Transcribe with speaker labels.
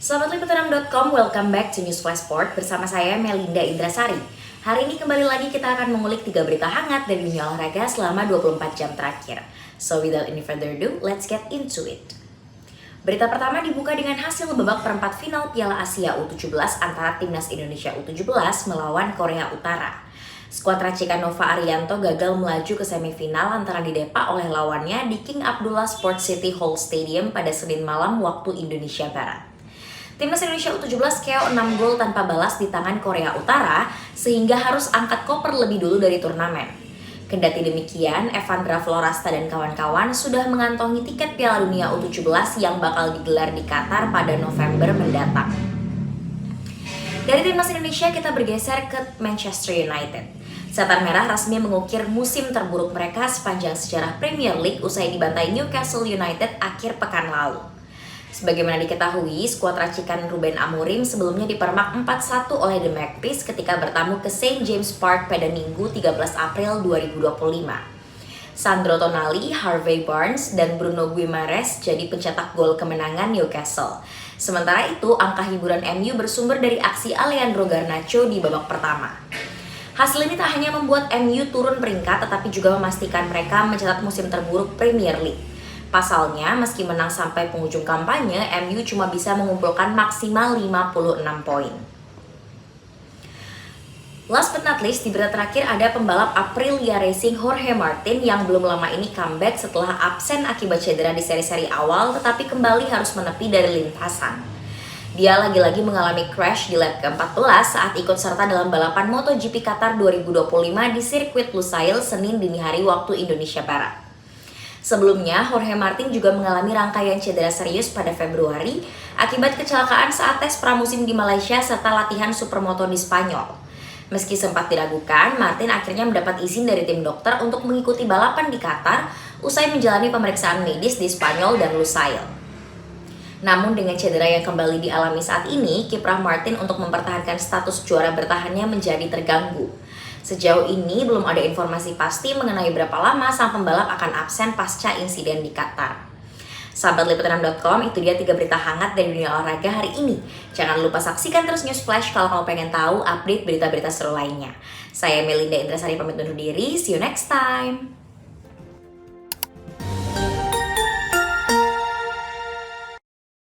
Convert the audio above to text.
Speaker 1: Sahabat Liputan6.com, welcome back to News Flash Sport bersama saya Melinda Indrasari. Hari ini kembali lagi kita akan mengulik 3 berita hangat dari dunia olahraga selama 24 jam terakhir. So without any further ado, let's get into it. Berita pertama dibuka dengan hasil babak perempat final Piala Asia U17 antara Timnas Indonesia U17 melawan Korea Utara. Skuad racikan Nova Arianto gagal melaju ke semifinal antara didepak oleh lawannya di King Abdullah Sports City Hall Stadium pada Senin malam waktu Indonesia Barat. Timnas Indonesia U17 KO 6 gol tanpa balas di tangan Korea Utara sehingga harus angkat koper lebih dulu dari turnamen. Kendati demikian, Evandra Florasta dan kawan-kawan sudah mengantongi tiket Piala Dunia U17 yang bakal digelar di Qatar pada November mendatang. Dari Timnas Indonesia kita bergeser ke Manchester United. Setan Merah resmi mengukir musim terburuk mereka sepanjang sejarah Premier League usai dibantai Newcastle United akhir pekan lalu. Sebagaimana diketahui, skuad racikan Ruben Amorim sebelumnya dipermak 4-1 oleh The Magpies ketika bertamu ke St. James Park pada Minggu 13 April 2025. Sandro Tonali, Harvey Barnes, dan Bruno Guimaraes jadi pencetak gol kemenangan Newcastle. Sementara itu, angka hiburan MU bersumber dari aksi Alejandro Garnacho di babak pertama. Hasil ini tak hanya membuat MU turun peringkat, tetapi juga memastikan mereka mencatat musim terburuk Premier League. Pasalnya, meski menang sampai penghujung kampanye, MU cuma bisa mengumpulkan maksimal 56 poin. Last but not least, di berita terakhir ada pembalap Aprilia Racing Jorge Martin yang belum lama ini comeback setelah absen akibat cedera di seri-seri awal, tetapi kembali harus menepi dari lintasan. Dia lagi-lagi mengalami crash di lap ke-14 saat ikut serta dalam balapan MotoGP Qatar 2025 di sirkuit Lusail Senin dini hari waktu Indonesia Barat. Sebelumnya, Jorge Martin juga mengalami rangkaian cedera serius pada Februari akibat kecelakaan saat tes pramusim di Malaysia serta latihan supermoto di Spanyol. Meski sempat diragukan, Martin akhirnya mendapat izin dari tim dokter untuk mengikuti balapan di Qatar usai menjalani pemeriksaan medis di Spanyol dan Lusail. Namun dengan cedera yang kembali dialami saat ini, kiprah Martin untuk mempertahankan status juara bertahannya menjadi terganggu. Sejauh ini belum ada informasi pasti mengenai berapa lama sang pembalap akan absen pasca insiden di Qatar. Sahabat Liputan6.com, itu dia 3 berita hangat dari dunia olahraga hari ini. Jangan lupa saksikan terus News Flash kalau kamu pengen tahu update berita-berita seru lainnya. Saya Melinda Indrasari pamit undur diri, see you next time.